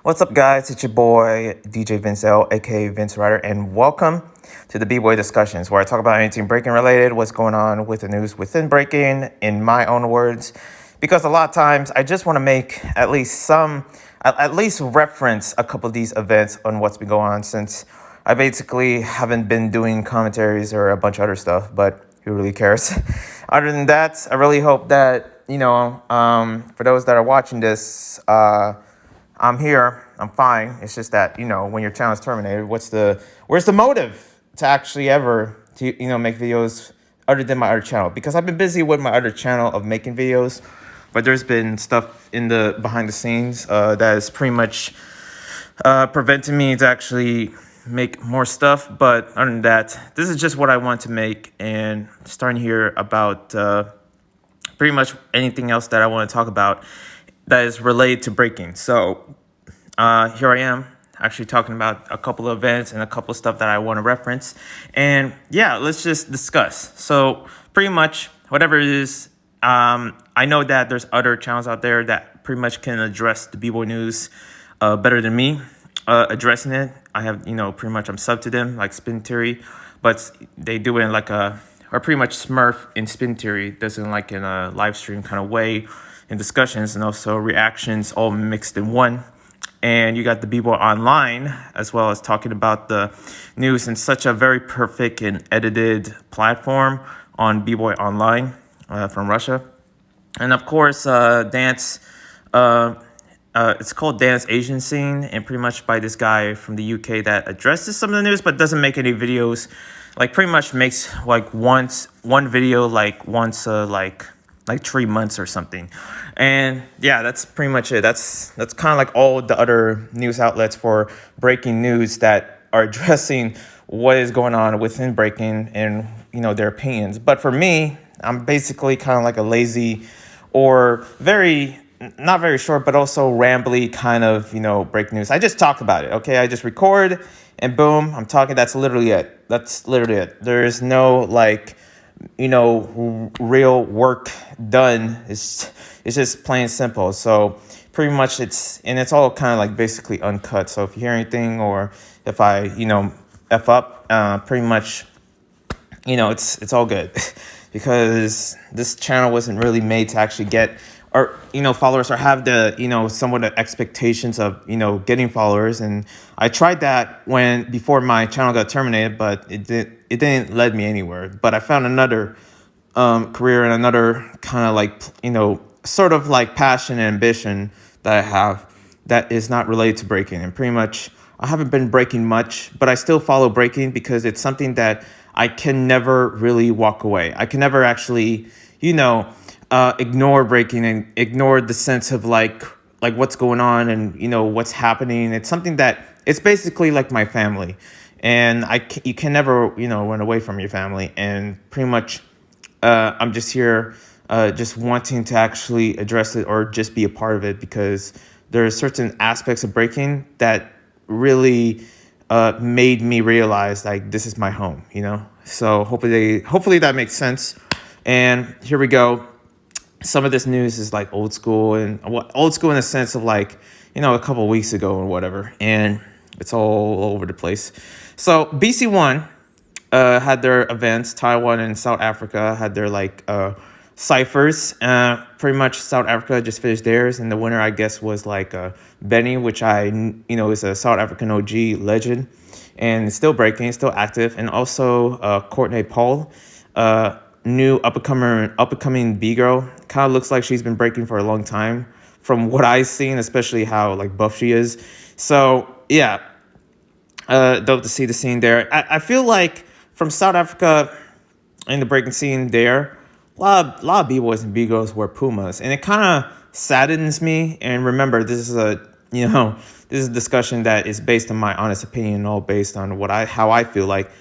What's up, guys? It's your boy, DJ Vince L, aka Vince Ryder, and welcome to the Bboy Discussions, where I talk about anything breaking related, what's going on with the news within breaking, in my own words. Because a lot of times I just want to make at least reference a couple of these events on what's been going on, since I basically haven't been doing commentaries or a bunch of other stuff, but who really cares? Other than that, I really hope that, for those that are watching this, I'm here. I'm fine. It's just that, when your channel is terminated, where's the motive to actually ever to make videos other than my other channel? Because I've been busy with my other channel of making videos, but there's been stuff in the behind the scenes that is pretty much preventing me to actually make more stuff. But other than that, this is just what I want to make, and starting here about pretty much anything else that I want to talk about that is related to breaking. So here I am actually talking about a couple of events and a couple of stuff that I want to reference. And yeah, let's just discuss. So pretty much whatever it is, I know that there's other channels out there that pretty much can address the B-Boy news better than me addressing it. I have, pretty much I'm sub to them, like Spin Theory, but they do it in like or pretty much Smurf in Spin Theory does it like in a live stream kind of way, in discussions and also reactions all mixed in one. And you got the Bboy Online, as well as talking about the news in such a very perfect and edited platform on Bboy Online from Russia. And of course, Dance, it's called Dance Asian Scene, and pretty much by this guy from the UK that addresses some of the news, but doesn't make any videos. Like pretty much makes like one video like once like 3 months or something. And yeah, that's pretty much it. That's kind of like all the other news outlets for breaking news that are addressing what is going on within breaking and their opinions. But for me, I'm basically kind of like a lazy or not very short, but also rambly kind of break news. I just talk about it. Okay, I just record and boom, I'm talking. That's literally it. There is no like real work done. It's just plain simple. So pretty much it's all kind of like basically uncut. So if you hear anything or if I f up, pretty much it's all good because this channel wasn't really made to actually get or followers or have the somewhat of expectations of getting followers. And I tried that before my channel got terminated, but it didn't lead me anywhere. But I found another career and another kind of like sort of like passion and ambition that I have that is not related to breaking. And pretty much I haven't been breaking much, but I still follow breaking because it's something that I can never really walk away. I can never actually ignore breaking and ignore the sense of like what's going on and what's happening. It's something that it's basically like my family, and you can never run away from your family. And pretty much I'm just here just wanting to actually address it or just be a part of it, because there are certain aspects of breaking that really made me realize like this is my home. So hopefully that makes sense. And here we go. Some of this news is like old school in the sense of like, a couple of weeks ago or whatever. And it's all over the place. So BC1 had their events. Taiwan and South Africa had their like ciphers. Pretty much South Africa just finished theirs. And the winner, I guess, was like Benny, which is a South African OG legend. And still breaking, still active. And also Courtney Paul, new upcoming B-girl. Kind of looks like she's been breaking for a long time from what I've seen, especially how like buff she is. So yeah, dope to see the scene there. I feel like from South Africa in the breaking scene there, a lot of B-boys and B-girls wear Pumas, and it kind of saddens me. And remember, this is a discussion that is based on my honest opinion, all based on how I feel like.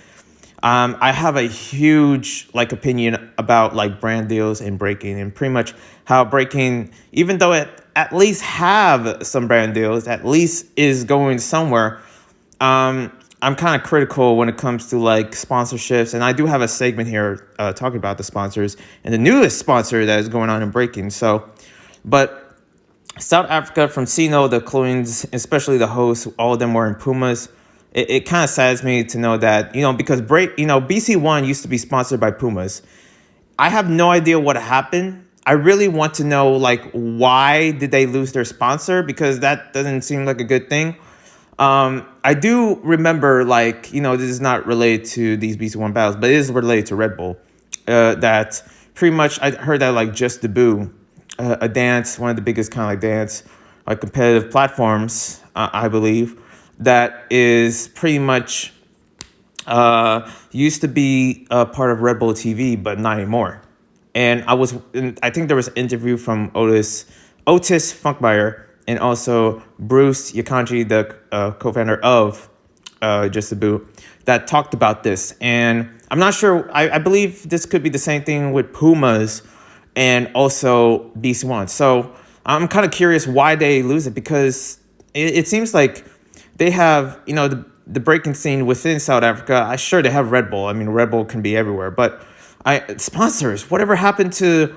I have a huge like opinion about like brand deals and breaking, and pretty much how breaking, even though it at least have some brand deals, at least is going somewhere. I'm kind of critical when it comes to like sponsorships, and I do have a segment here talking about the sponsors and the newest sponsor that is going on in breaking. So, but South Africa, from seeing all the clothings, especially the hosts, all of them wearing Pumas. It kind of saddens me to know that, because BC1 used to be sponsored by Pumas. I have no idea what happened. I really want to know, like, why did they lose their sponsor? Because that doesn't seem like a good thing. I do remember, like, this is not related to these BC1 battles, but it is related to Red Bull. That pretty much, I heard that, like, Just Debut, a dance, one of the biggest kind of like dance, like competitive platforms, I believe, that is pretty much used to be a part of Red Bull TV, but not anymore. And I think there was an interview from Otis Funkmeyer, and also Bruce Yakanji, the co-founder of Just a Boo, that talked about this. And I'm not sure, I believe this could be the same thing with Pumas and also BC1. So I'm kind of curious why they lose it, because it seems like they have, the breaking scene within South Africa. I sure they have Red Bull. I mean, Red Bull can be everywhere, but sponsors, whatever happened to,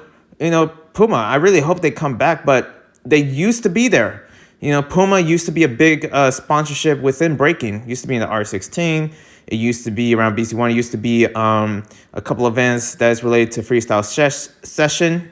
Puma? I really hope they come back, but they used to be there. Puma used to be a big sponsorship within breaking. It used to be in the R16. It used to be around BC1. It used to be a couple events that's related to freestyle session,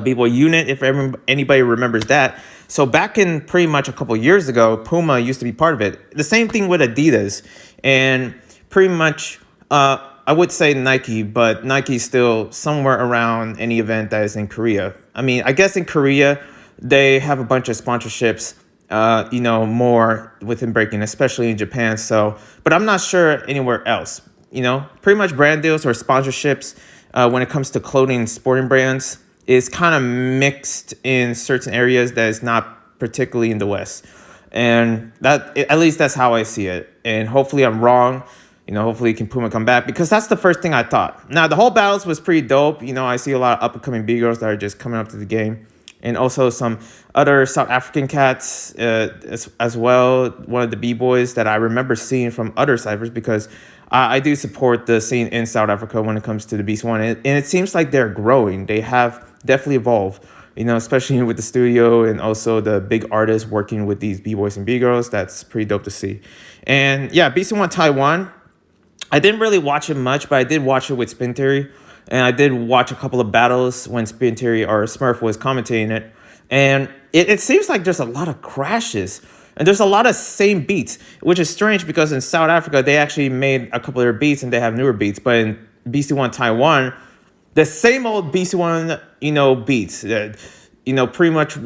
B-Boy Unit, if anybody remembers that. So back in pretty much a couple years ago, Puma used to be part of it. The same thing with Adidas, and pretty much I would say Nike, but Nike's still somewhere around any event that is in Korea. I mean, I guess in Korea they have a bunch of sponsorships, more within breaking, especially in Japan. So, but I'm not sure anywhere else. Pretty much brand deals or sponsorships when it comes to clothing and sporting brands is kind of mixed in certain areas that is not particularly in the West. And that, at least that's how I see it. And hopefully I'm wrong. Hopefully can Puma come back, because that's the first thing I thought. Now, the whole battles was pretty dope. I see a lot of up-and-coming B-girls that are just coming up to the game. And also some other South African cats as well. One of the B-boys that I remember seeing from other ciphers, because I do support the scene in South Africa when it comes to the Beast One. And it seems like they're growing. They have definitely evolved, especially with the studio and also the big artists working with these B-boys and B-girls. That's pretty dope to see. And yeah, BC1 Taiwan, I didn't really watch it much, but I did watch it with Spin Theory. And I did watch a couple of battles when Spin Theory or Smurf was commentating it. And it seems like there's a lot of crashes. And there's a lot of same beats, which is strange, because in South Africa, they actually made a couple of their beats and they have newer beats. But in BC1 Taiwan, the same old BC1, beats. Pretty much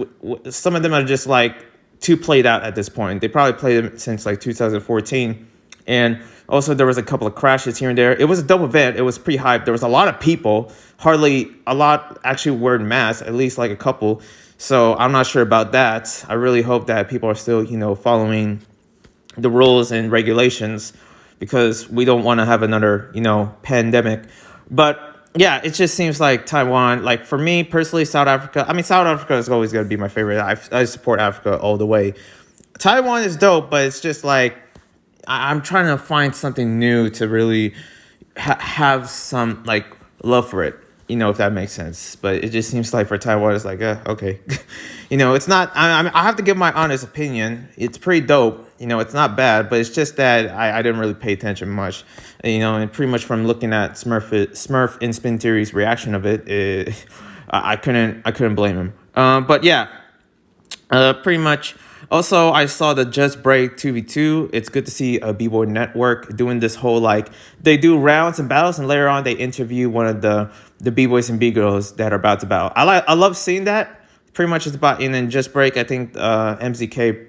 some of them are just like too played out at this point. They probably played them since like 2014. And also there was a couple of crashes here and there. It was a dope event. It was pretty hyped. There was a lot of people, hardly a lot actually wore masks, at least like a couple. So I'm not sure about that. I really hope that people are still, following the rules and regulations, because we don't want to have another, pandemic. But yeah, it just seems like Taiwan, like for me personally, South Africa is always going to be my favorite. I support Africa all the way. Taiwan is dope, but it's just like, I'm trying to find something new to really have some like love for it, if that makes sense. But it just seems like for Taiwan, it's like, okay, it's not. I have to give my honest opinion. It's pretty dope. It's not bad, but it's just that I didn't really pay attention much. And pretty much from looking at Smurf and Spin Theory's reaction of it, I couldn't blame him. But yeah, pretty much. Also, I saw the Just Break 2v2. It's good to see a B-Boy Network doing this whole, like, they do rounds and battles, and later on they interview one of the B-Boys and B-Girls that are about to battle. I love seeing that. Pretty much it's about, and then Just Break, I think MZK,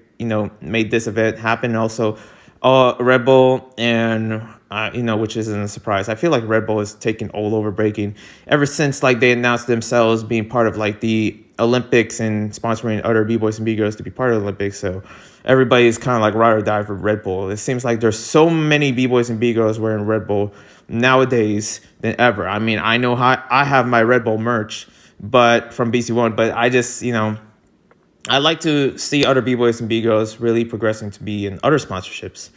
made this event happen. Also, Red Bull and, which isn't a surprise. I feel like Red Bull is taking all over breaking ever since, like, they announced themselves being part of, like, the Olympics and sponsoring other B-Boys and B-Girls to be part of the Olympics. So everybody's kind of like ride or die for Red Bull. It seems like there's so many B-Boys and B-Girls wearing Red Bull nowadays than ever. I mean, I know how I have my Red Bull merch, but from BC1, but I just, I like to see other B-Boys and B-Girls really progressing to be in other sponsorships,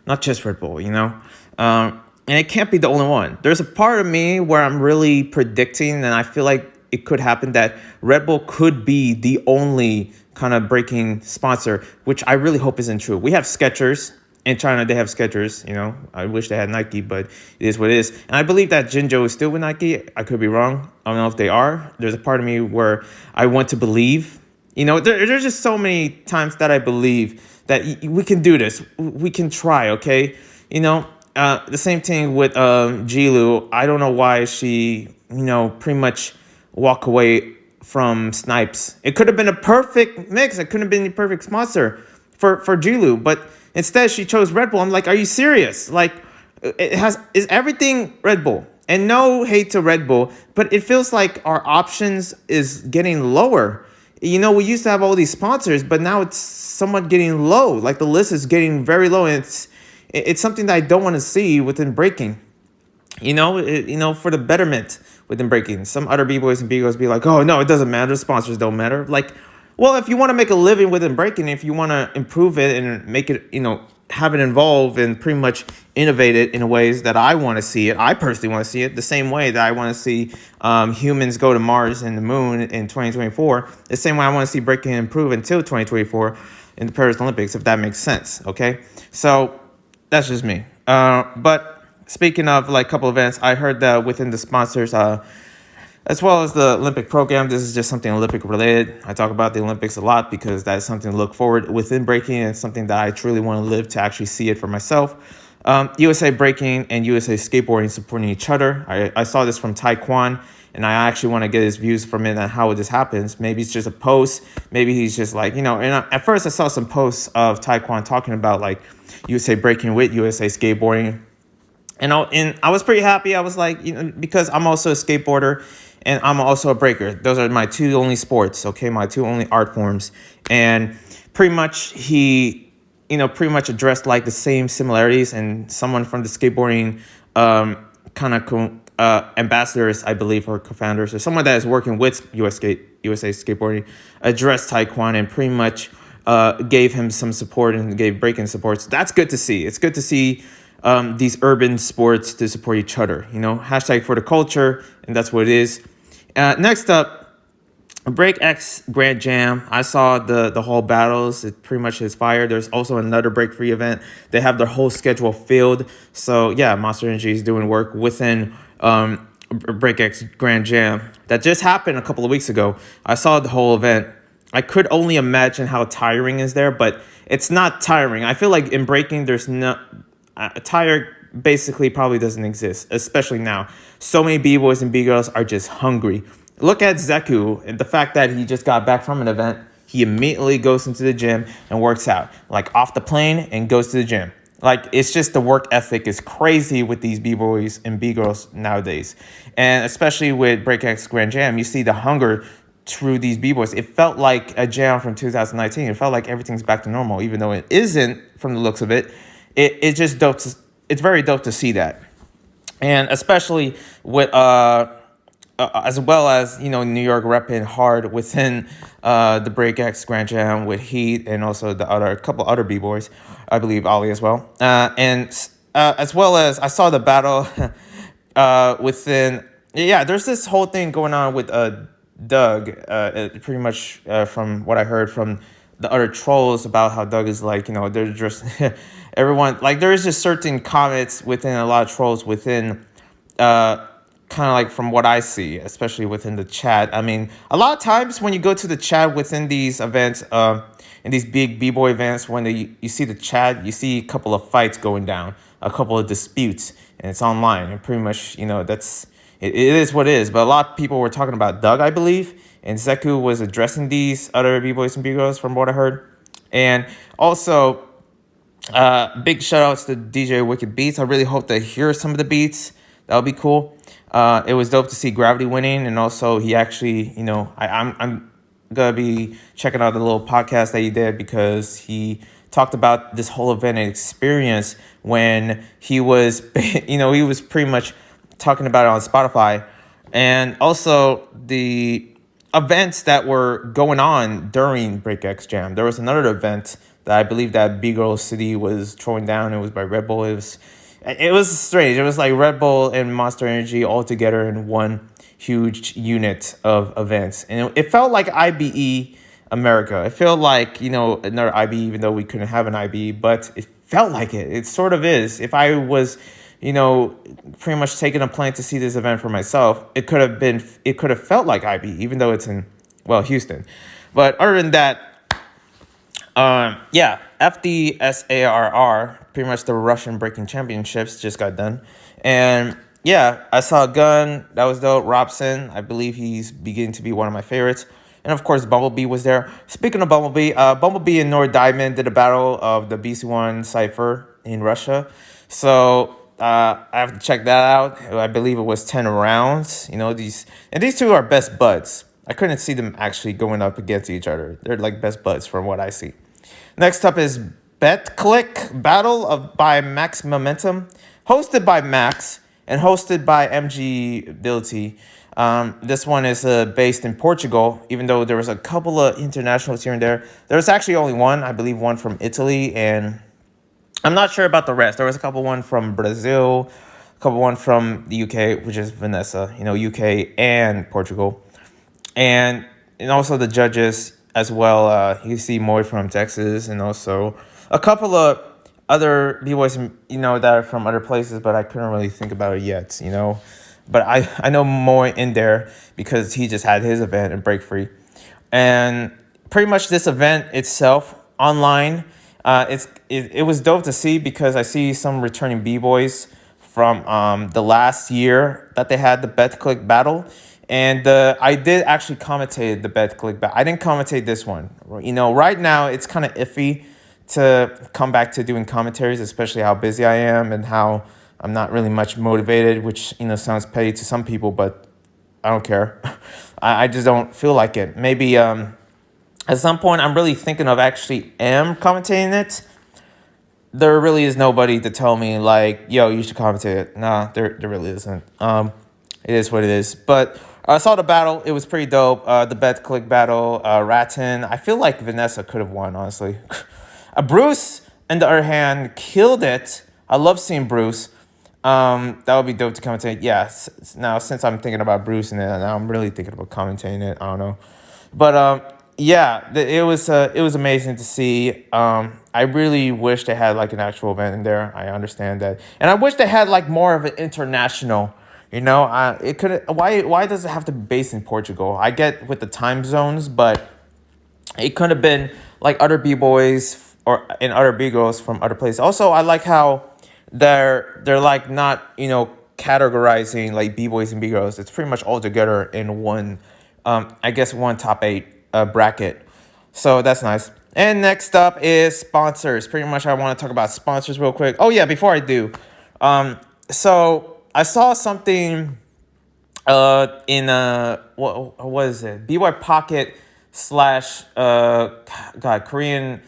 not just Red Bull, and it can't be the only one. There's a part of me where I'm really predicting, and I feel like it could happen, that Red Bull could be the only kind of breaking sponsor, which I really hope isn't true. We have Skechers. In China, they have Skechers. I wish they had Nike, but it is what it is. And I believe that Jinzhou is still with Nike. I could be wrong. I don't know if they are. There's a part of me where I want to believe. There's just so many times that I believe that we can do this. We can try, okay? The same thing with Jilu. I don't know why she, pretty much walk away from Snipes. It could have been a perfect mix. It couldn't have been the perfect sponsor for Jilu, but instead she chose Red Bull. I'm like, are you serious? Like, is everything Red Bull? And no hate to Red Bull, but it feels like our options is getting lower. We used to have all these sponsors, but now it's somewhat getting low. Like the list is getting very low, and it's something that I don't want to see within breaking. For the betterment within breaking. Some other b-boys and b-girls be like, oh no, it doesn't matter. Sponsors don't matter. Like, well, if you want to make a living within breaking, if you want to improve it and make it, have it involve and pretty much innovate it in ways that I want to see it. I personally want to see it the same way that I want to see humans go to Mars and the moon in 2024. The same way I want to see breaking improve until 2024 in the Paris Olympics, if that makes sense. Okay, so that's just me. But speaking of like a couple events, I heard that within the sponsors, as well as the Olympic program, this is just something Olympic related. I talk about the Olympics a lot because that's something to look forward within breaking, and something that I truly want to live to actually see it for myself. USA Breaking and USA Skateboarding supporting each other. I saw this from Taekwon, and I actually want to get his views from it on how this happens. Maybe it's just a post. Maybe he's just like, and at first I saw some posts of Taekwon talking about like USA Breaking with USA Skateboarding. And I was pretty happy. I was like, because I'm also a skateboarder and I'm also a breaker. Those are my two only sports, okay? My two only art forms. And pretty much he, pretty much addressed like the same similarities, and someone from the skateboarding ambassadors, I believe, or co-founders, or someone that is working with USA Skateboarding, addressed Taekwon and pretty much gave him some support and gave breaking support. So that's good to see. It's good to see these urban sports to support each other, hashtag for the culture, and that's what it is. Next up, Break X Grand Jam. I saw the whole battles. It pretty much is fire. There's also another Break Free event. They have their whole schedule filled. So yeah, Monster Energy is doing work within Break X Grand Jam. That just happened a couple of weeks ago. I saw the whole event. I could only imagine how tiring is there, but it's not tiring. I feel like in breaking, there's no... tired basically probably doesn't exist, especially now. So many b-boys and b-girls are just hungry. Look at Zeku, and the fact that he just got back from an event, he immediately goes into the gym and works out, like off the plane, and goes to the gym. Like, it's just the work ethic is crazy with these b-boys and b-girls nowadays. And especially with BreakX Grand Jam, you see the hunger through these b-boys. It felt like a jam from 2019. It felt like everything's back to normal, even though it isn't from the looks of it. It's just dope. It's very dope to see that, and especially with as well as New York repping hard within the BreakX Grand Jam with Heat and also a couple other b-boys, I believe Ollie as well, and as well as I saw the battle within. Yeah, there's this whole thing going on with Doug, pretty much from what I heard from the other trolls about how Doug is like, they're just everyone, like there is just certain comments within a lot of trolls within kind of like from what I see, especially within the chat. I mean, a lot of times when you go to the chat within these events, in these big b-boy events, when you see the chat, you see a couple of fights going down, a couple of disputes, and it's online, and pretty much, it is what it is. But a lot of people were talking about Doug, I believe, and Zeku was addressing these other b-boys and b-girls from what I heard. And also, big shout outs to DJ Wicked Beats. I really hope to hear some of the beats. That would be cool. It was dope to see Gravity winning, and also he actually, I'm gonna be checking out the little podcast that he did, because he talked about this whole event and experience when he was, he was pretty much talking about it on Spotify, and also the events that were going on during BreakX Jam. There was another event that I believe that B-Girl City was throwing down. It was by Red Bull. It was strange. It was like Red Bull and Monster Energy all together in one huge unit of events. And it felt like IBE America. It felt like, another IB, even though we couldn't have an IB, but it felt like it. It sort of is. If I was, you know, pretty much taking a plane to see this event for myself, it could have felt like IB, even though it's in, well, Houston. But other than that, yeah, FDSARR, pretty much the Russian Breaking Championships just got done. And yeah, I saw a gun. That was dope. Robson, I believe he's beginning to be one of my favorites. And of course, Bumblebee was there. Speaking of Bumblebee, Bumblebee and Nord Diamond did a battle of the BC1 Cypher in Russia. So I have to check that out. I believe it was 10 rounds. These two are best buds. I couldn't see them actually going up against each other. They're like best buds from what I see. Next up is BetClick Battle by Max Momentum, hosted by Max and hosted by MG Ability. This one is based in Portugal, even though there was a couple of internationals here and there. There was actually only one, I believe one from Italy, and I'm not sure about the rest. There was a couple one from Brazil, a couple one from the UK, which is Vanessa, UK and Portugal. And also the judges as well. You see Moy from Texas, and also a couple of other B-boys, that are from other places, but I couldn't really think about it yet, But I know Moy in there because he just had his event in Break Free. And pretty much this event itself, online, it was dope to see because I see some returning B-boys from the last year that they had the BetClick battle. And I did actually commentate the BetClick battle. I didn't commentate this one. Right now it's kind of iffy to come back to doing commentaries, especially how busy I am and how I'm not really much motivated, which, sounds petty to some people, but I don't care. I just don't feel like it. Maybe at some point I'm really thinking of actually commentating it. There really is nobody to tell me like, yo, you should commentate it. Nah, there really isn't. It is what it is. But I saw the battle. It was pretty dope. The BetClick battle, Ratton. I feel like Vanessa could have won, honestly. Bruce, on the other hand, killed it. I love seeing Bruce. That would be dope to commentate. Yeah, now since I'm thinking about Bruce and now I'm really thinking about commentating it. I don't know. But yeah, it was amazing to see. I really wish they had like an actual event in there. I understand that. And I wish they had like more of an international. It could. Why does it have to be based in Portugal? I get with the time zones, but it could have been like other B-boys or and other B-girls from other places. Also, I like how they're like not categorizing like B-boys and B-girls. It's pretty much all together in one. I guess one top 8 bracket. So that's nice. And next up is sponsors. Pretty much, I want to talk about sponsors real quick. Oh yeah, before I do, so I saw something in what is it? Bboy Pocket / Korean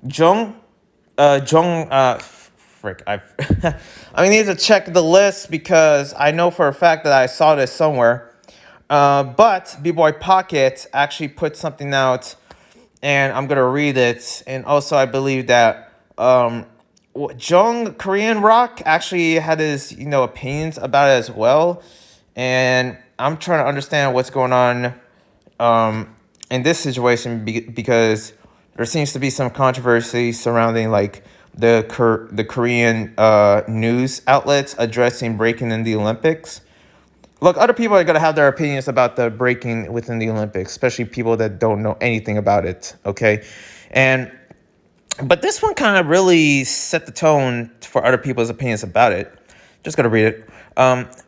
Jung frick I I need to check the list because I know for a fact that I saw this somewhere. But Bboy Pocket actually put something out, and I'm gonna read it. And also, I believe that Jung Korean Rock actually had his opinions about it as well, and I'm trying to understand what's going on in this situation because there seems to be some controversy surrounding like the Korean news outlets addressing breaking in the Olympics. Look, other people are going to have their opinions about the breaking within the Olympics, especially people that don't know anything about it, okay? But this one kind of really set the tone for other people's opinions about it. Just going to read it.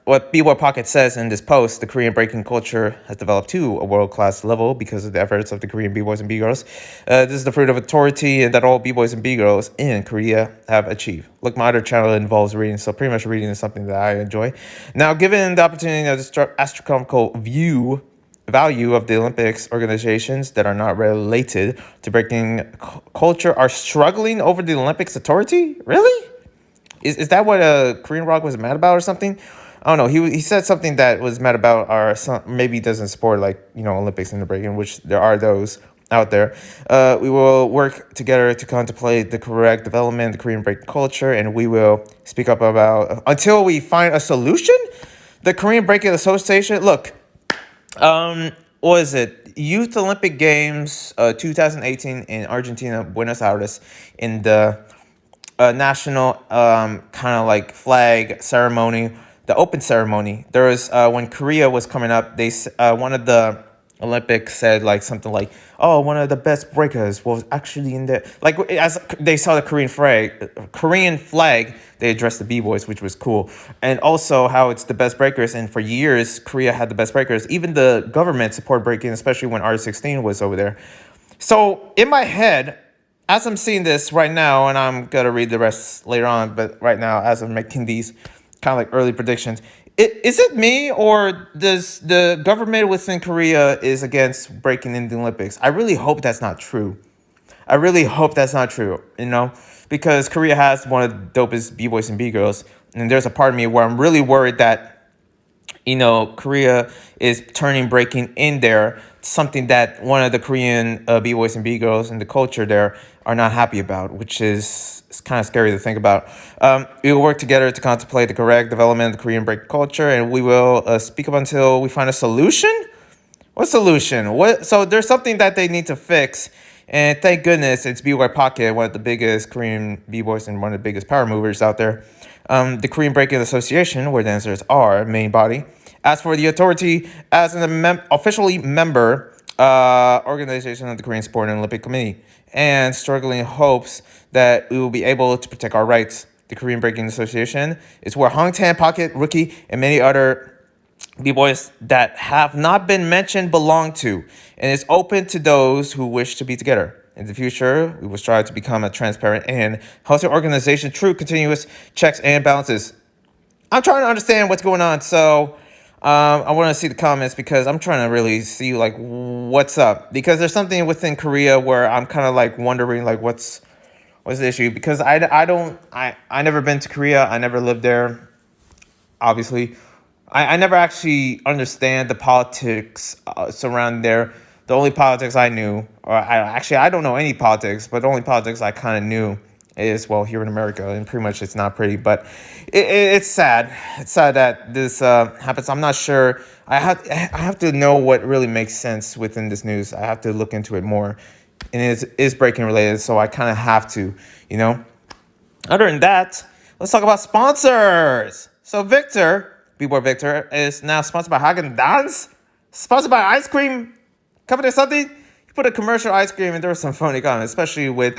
What Bboy Pocket says in this post, the Korean breaking culture has developed to a world-class level because of the efforts of the Korean B-boys and B-girls. This is the fruit of authority that all B-boys and B-girls in Korea have achieved. Look, my other channel involves reading, so pretty much reading is something that I enjoy. Now, given the opportunity of the astronomical value of the Olympics, organizations that are not related to breaking culture are struggling over the Olympics authority? Really? Is that what Korean Rock was mad about or something? I don't know. He said something that was mad about maybe doesn't support Olympics and the breaking, which there are those out there. We will work together to contemplate the correct development of the Korean breaking culture, and we will speak up about until we find a solution. The Korean Breaking Association. Look, what is it? Youth Olympic Games 2018 in Argentina, Buenos Aires, in the national kind of like flag ceremony, the open ceremony. There was when Korea was coming up, one of the Olympics said like something like, "Oh, one of the best breakers was actually in there." Like as they saw the Korean flag, they addressed the b-boys, which was cool, and also how it's the best breakers. And for years, Korea had the best breakers. Even the government supported breaking, especially when R16 was over there. So in my head, as I'm seeing this right now, and I'm gonna read the rest later on, but right now, as I'm making these kind of like early predictions, is it me or does the government within Korea is against breaking in the Olympics? I really hope that's not true. I really hope that's not true, because Korea has one of the dopest b-boys and b-girls, and there's a part of me where I'm really worried that Korea is turning breaking in there, something that one of the Korean b-boys and b-girls and the culture there are not happy about, which is it's kind of scary to think about. We will work together to contemplate the correct development of the Korean break culture, and we will speak up until we find a solution. What solution? What? So there's something that they need to fix, and thank goodness it's B-Boy Pocket, one of the biggest Korean b-boys and one of the biggest power movers out there. The Korean Breaking Association, where dancers are main body. As for the authority, as an officially member organization of the Korean Sport and Olympic Committee, and struggling hopes that we will be able to protect our rights. The Korean Breaking Association is where Hong Tan, Pocket, Rookie, and many other b-boys that have not been mentioned belong to, and is open to those who wish to be together. In the future, we will strive to become a transparent and healthy organization, true continuous checks and balances. I'm trying to understand what's going on, so I want to see the comments because I'm trying to really see like what's up, because there's something within Korea where I'm kind of like wondering like what's the issue, because I never been to Korea, I never lived there, obviously. I never actually understand the politics surrounding there. The only politics I knew, or I don't know any politics, but the only politics I kind of knew is, well, here in America, and pretty much it's not pretty, but it's sad. It's sad that this happens. I'm not sure. I have to know what really makes sense within this news. I have to look into it more, and it is breaking related, so I kind of have to. Other than that, let's talk about sponsors. So B-Boy Victor, is now sponsored by Haagen-Dazs, sponsored by ice cream company or something. He put a commercial ice cream, and there was some funny comments, especially with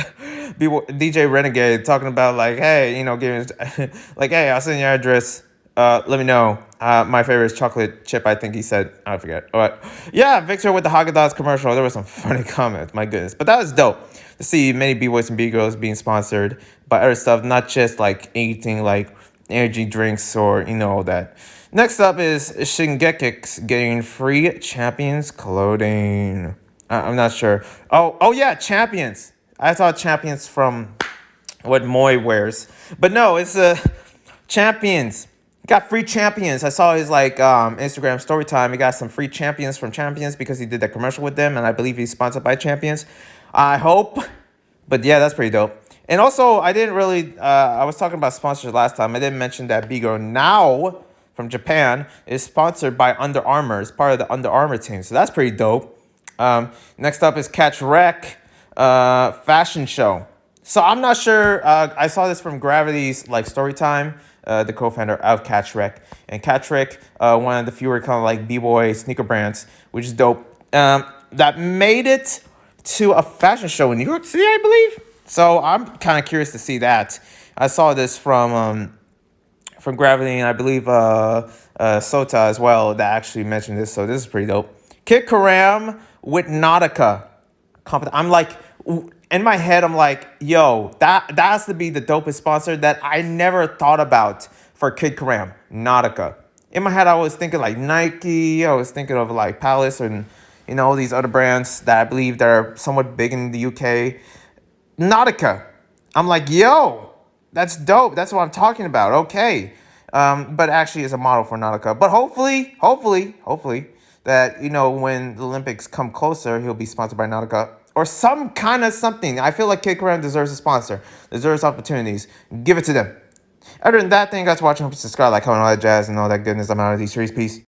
DJ Renegade talking about like, hey, giving like, hey, I'll send your address. Let me know. My favorite is chocolate chip, I think he said. I forget. But yeah, Victor with the Haagen-Dazs commercial. There was some funny comments. My goodness. But that was dope to see many b-boys and b-girls being sponsored by other stuff, not just like anything like energy drinks or all that. Next up is Shingekix getting free Champions clothing. I'm not sure. Oh yeah, Champions. I thought Champions from what Moy wears, but no, it's Champions. He got free Champions. I saw his Instagram story time. He got some free Champions from Champions because he did that commercial with them, and I believe he's sponsored by Champions. I hope, but yeah, that's pretty dope. And also, I didn't really, I was talking about sponsors last time. I didn't mention that Bigo now from Japan is sponsored by Under Armour. It's part of the Under Armour team. So that's pretty dope. Next up is Catch Rec fashion show. So I'm not sure. I saw this from Gravity's story time, the co-founder of Catch Rec. And Catch Rec, one of the fewer kind of like B-boy sneaker brands, which is dope, that made it to a fashion show in New York City, I believe. So I'm kind of curious to see that. I saw this from Gravity, and I believe Sota as well that actually mentioned this. So this is pretty dope. Kid Karam with Nautica. I'm like, in my head, I'm like, yo, that has to be the dopest sponsor that I never thought about for Kid Karam, Nautica. In my head, I was thinking like Nike. I was thinking of like Palace and all these other brands that I believe that are somewhat big in the UK. Nautica. I'm like, yo, that's dope. That's what I'm talking about. Okay. But actually is a model for Nautica. But hopefully that, when the Olympics come closer, he'll be sponsored by Nautica or some kind of something. I feel like Kid Karam deserves a sponsor, deserves opportunities. Give it to them. Other than that, thank you guys for watching. Hope you subscribe, like, comment, all that jazz, and all that goodness. I'm out of these series. Peace.